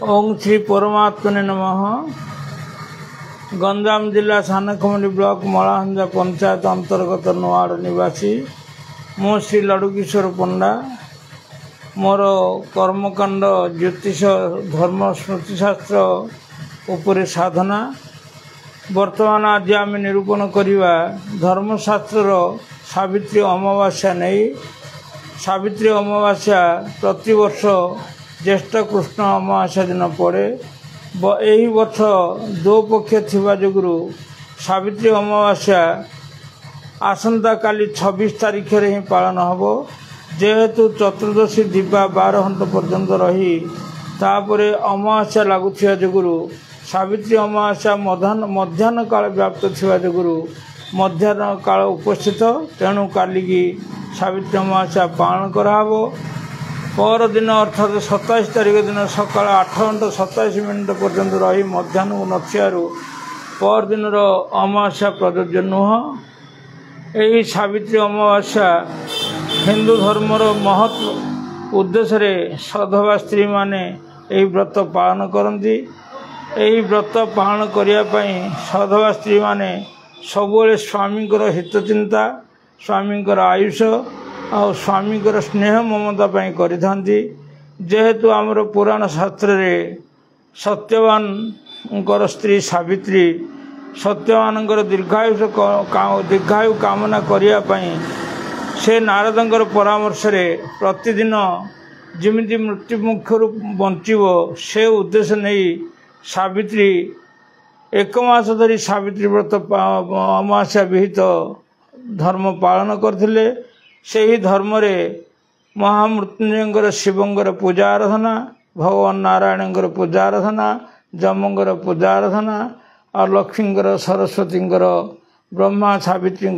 ओं श्री परमात्मने नमः। गंजाम जिला सानखमुंडी ब्लॉक मलाहंजा पंचायत अंतर्गत नुआड़ निवासी मु श्री लडुकिशोर पंडा। मोर कर्मकांड ज्योतिष धर्म स्मृतिशास्त्र उपरे साधना। वर्तमान आज आम निरूपण करवा धर्मशास्त्र सावित्री अमावास्या नहीं। सावित्री अमावास्या प्रतिवर्ष ज्येष्ठ कृष्ण अमावास्या दिन पड़े। यही वर्ष दो पक्ष थिबा जोगुरु सावित्री अमावास्या आसंता काली 26 तारीख रे ही पालन हबो। जेहेतु चतुर्दशी दिवा 12 घंटा पर्यंत रही तापरे अमावास्या लागुथिया जोगुरु सावित्री अमावास्या मध्याह्न काल व्याप्त थिबा जोगुरु मध्याह्न काल उपस्थित। तेणु काली की सावित्री अमावास्या पालन कराहबो। पर दिन अर्थात 27 तारीख दिन सकाल 8 घंटा 27 मिनट पर्यंत रही मध्याह्न नथियारू पर दिन अमावास्या प्रयोज्य नुह। यही सावित्री अमावास्या हिंदू धर्मर महत्व उद्देश्य सधवा स्त्री माने यही व्रत पालन करती। यही व्रत पालन करने सधवा स्त्री माने सबुले स्वामी हित चिंता स्वामी आयुष और स्वामी स्नेह ममता करिथांती। जेहेतु आमर पुराण शास्त्र रे सत्यवान स्त्री सावित्री सत्यवान दीर्घायु कामना करने से नारदंकर परामर्श रे प्रतिदिन जिमिति मृत्यु मुखर बंचीबो से उद्देश्य नहीं सावित्री एक मास धरी सावित्री व्रत अमावास्या विहित धर्म पालन करथिले। से ही धर्म रे महामृत्युंजय शिवंगर पूजा आराधना भगवान नारायण पूजा आराधना जमंगर पूजा आराधना और लक्ष्मी सरस्वती ब्रह्मा सावित्री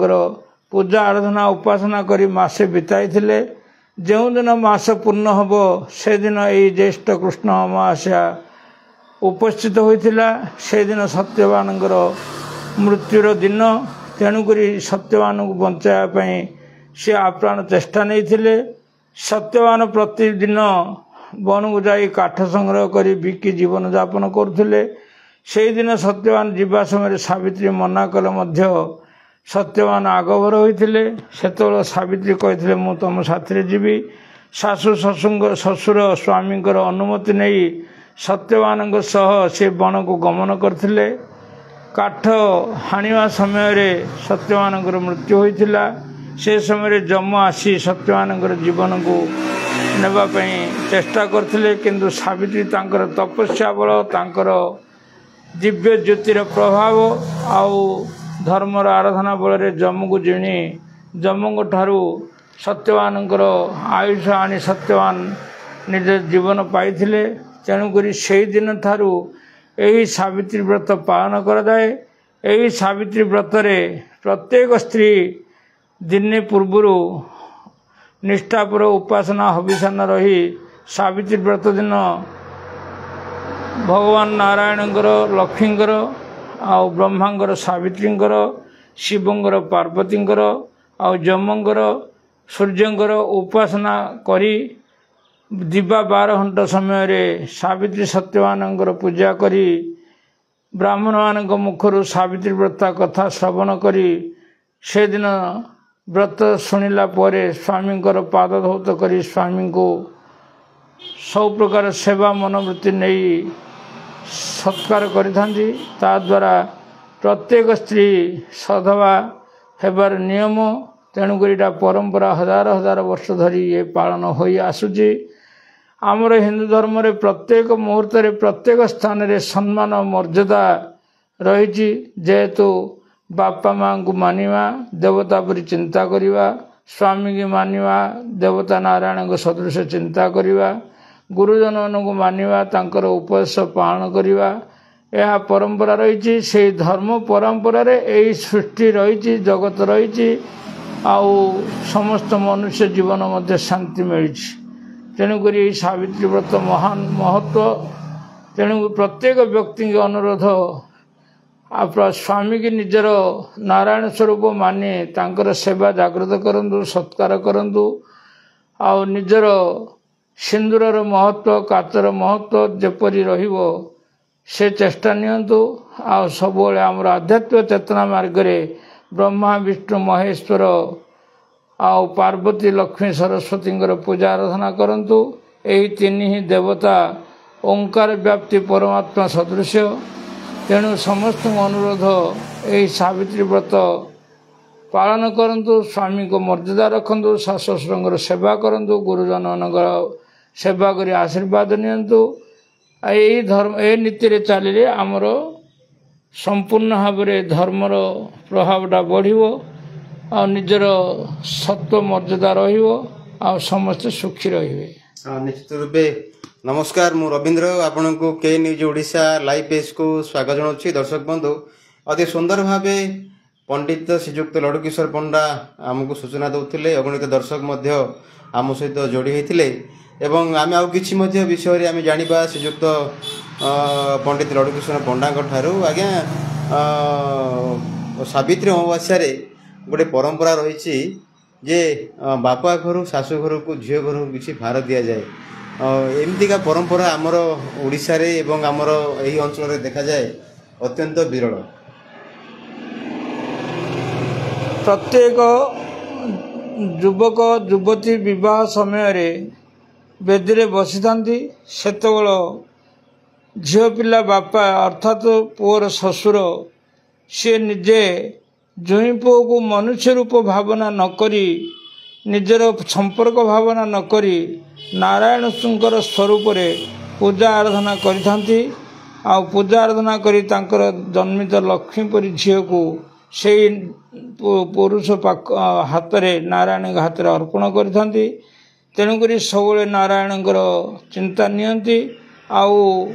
पूजा आराधना उपासना करी मासे बिताई थिले। जो दिन मास पूर्ण हबो से दिन यही ज्येष्ठ कृष्ण अमावास्या उपस्थित होइथिला। से दिन सत्यवान मृत्युर दिन। तेणुकरी सत्यवान को बचाया से आप्राण चेष्टा नहीं थिले। सत्यवान प्रतिदिन वन को जाई काठ संग्रह करी बिकी जीवन यापन करुले। से दिन सत्यवान जीवा समय सावित्री मना कले मध्य सत्यवान आगभर होइथिले। सेतबेले सावित्री कहिथिले मु तुम साथी जीवी। शाशु ससुर स्वामी अनुमति नहीं सत्यवान सह से वन को गमन करथिले। काठ हाणिवा समय रे सत्यवान मृत्यु होइथिला। से समय जम आसी सत्यवान जीवन को नेबापी चेष्टा करथिले किंतु सावित्री तांकर तपस्या बल तांकर दिव्य ज्योतिर प्रभाव आउ धर्मर आराधना बल जम को जिणी जम ठारू सत्यवान आयुष आनी सत्यवान निज जीवन पाइथिले। तेणुकरी से दिन ठारू यही सावित्री व्रत पालन कराए। यही सावित्री व्रत रे प्रत्येक स्त्री दिने पूर्वरु निष्ठापुर उपासना हविषान रही सावित्री व्रत दिन भगवान नारायण लक्ष्मी आउ ब्रह्मांगर सावित्री शिवंगर पार्वती आउ जमंगर सूर्यंगर उपासना करी दिवा 12 घंटा समय रे सावित्री सत्यवान पूजा करी ब्राह्मण मान मुखर सावित्री व्रत कथा श्रवण करी से दिन व्रत शुणिला परे स्वामी पाद धौत करी स्वामी को सब प्रकार सेवा मनोवृत्ति नहीं सत्कार करिथांती। ता द्वारा प्रत्येक स्त्री सधवा हेबार नियम। तेणुकरी परंपरा हजार हजार वर्ष धरी ये पालन होई आसुची। आमर हिंदू धर्म रे प्रत्येक मुहूर्त रे प्रत्येक स्थान रे सम्मान मर्यादा रही। जेहेतु बापा माँ को मानिवा देवता परी चिंता करिवा स्वामी की मानिवा देवता नारायण को सदृश चिंता करिवा गुरुजन को मानिवा तांकर उपदेश पालन करिवा यह परंपरा रही। से धर्म परंपरा रे यही सृष्टि रही जगत रही आउ समस्त मनुष्य जीवन मध्य शांति मिली। तेणुक सावित्री व्रत महान महत्व। तेणु प्रत्येक व्यक्ति के अनुरोध आप स्वामी की निजर नारायण स्वरूप माने तांकर सेवा जागृत करंतु सत्कार करंतु आ निजर सिंदूरर महत्व काचर महत्व जेपरी रहिबो से चेष्टा नियंतु आ सबले आमर आध्यात्मिक चेतना मार्ग में ब्रह्मा विष्णु महेश्वर आ पार्वती लक्ष्मी सरस्वती पूजा आराधना करंतु। एही तीन ही देवता ओंकार व्याप्ति परमात्मा सदृश। तेणु समस्त अनुरोध यही सावित्री व्रत पालन करंतु, स्वामी को मर्यादा रखंतु, सास ससुर सेवा करंतु, गुरुजन सेवा करी आशीर्वाद नियंतु। यही धर्म ए नीति रे चलिले आमर संपूर्ण भाव में धर्मर प्रभावटा बढ़िबो आ निजर सत्व मर्यादा रहिबो आ समस्त सुखी रहिबे। निश्चित रूपे नमस्कार, मु रविंद्र आपण को के न्यूज ओडिशा लाइव पेज को स्वागत जनाऊँ। दर्शक बंधु, अति सुंदर भाव पंडित श्रीजुक्त लडुकिशोर पंडा आमको सूचना दौले। अगणित दर्शक आम सहित जोड़ी होते एवं आम आउ कि विषय आम जाना श्रीजुक्त पंडित लडुकिशोर पंडा ठारू। आज्ञा सावित्री अमावास्या गोटे परंपरा रही जे बापा घर शाशु घर को झील घर को किसी भार दि जाए। एमतीका परंपरा आमर ओडिशा रे एवं आमर यही अंचल रे देखा जाए अत्यंत विरल। प्रत्येक युवक युवती विवाह समय बेदी रे बसी था सेतबेल झील पिला बापा अर्थात पुअर ससुर सी निजे जुई पुओ को मनुष्य रूप भावना नकरी निजर संपर्क भावना नकरी नारायण सुंकर स्वरूप रे पूजा आराधना करिथांती। आ पूजा आराधना करी तांकर जन्मित लक्ष्मी परी झील को से पुरुष हाथ रे नारायण हाथ रे अर्पण करिथांती। तेणुक सबले नारायण चिंता नियंती। आउ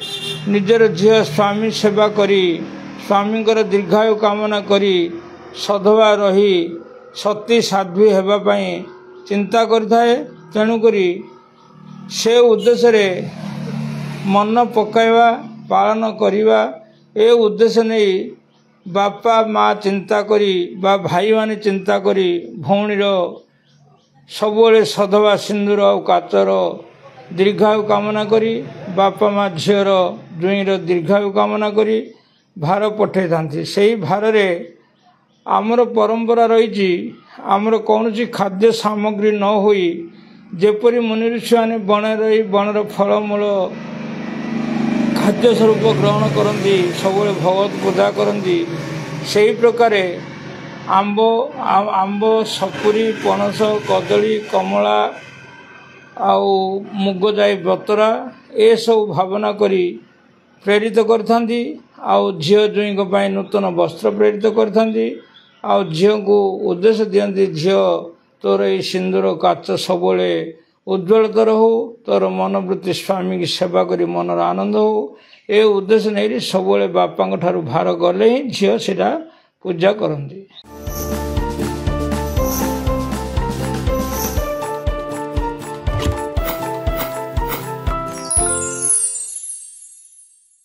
निजर झील स्वामी सेवा करी स्वामी दीर्घायु कामना करी सधवा रही सती साध्वी हेबा पई चिंता करिथाए। तेणुकरी से उद्देश्य रे मन पकाइबा पालन करिबा ए उद्देश्य नहीं बापा माँ चिंता करी बा भाई माने चिंता करी भौणीर सबले सधवा सिंदूर और काचर दीर्घायु कामना करी बापा माँ झीर जुईर दीर्घायु कामना करी भार पठे थांती। सेही भार रे आमर परंपरा रही आमर कौन खाद्य सामग्री न होई जेपरी मुनि ऋषि माने बण रही बणर फलमूल खाद्य स्वरूप ग्रहण करती सबले भगवत पूजा करती। से प्रकार आंब सपुरी पणस कदली कमला आउ मुग जाई बतरा ए सब भावना करी प्रेरित करथांती। आउ झील जुई नूतन वस्त्र प्रेरित करथांती। आउ झील को उद्देश्य दियंती झील तोर ये सिंदूर काच सबले उज्ज्वलतर हो, तोर मनोवृत्ति स्वामी की सेवा करी मनर आनंद हो। ए उद्देश्य नहीं सबले बापा ठारू भार गले ही झील सेटा पूजा करती।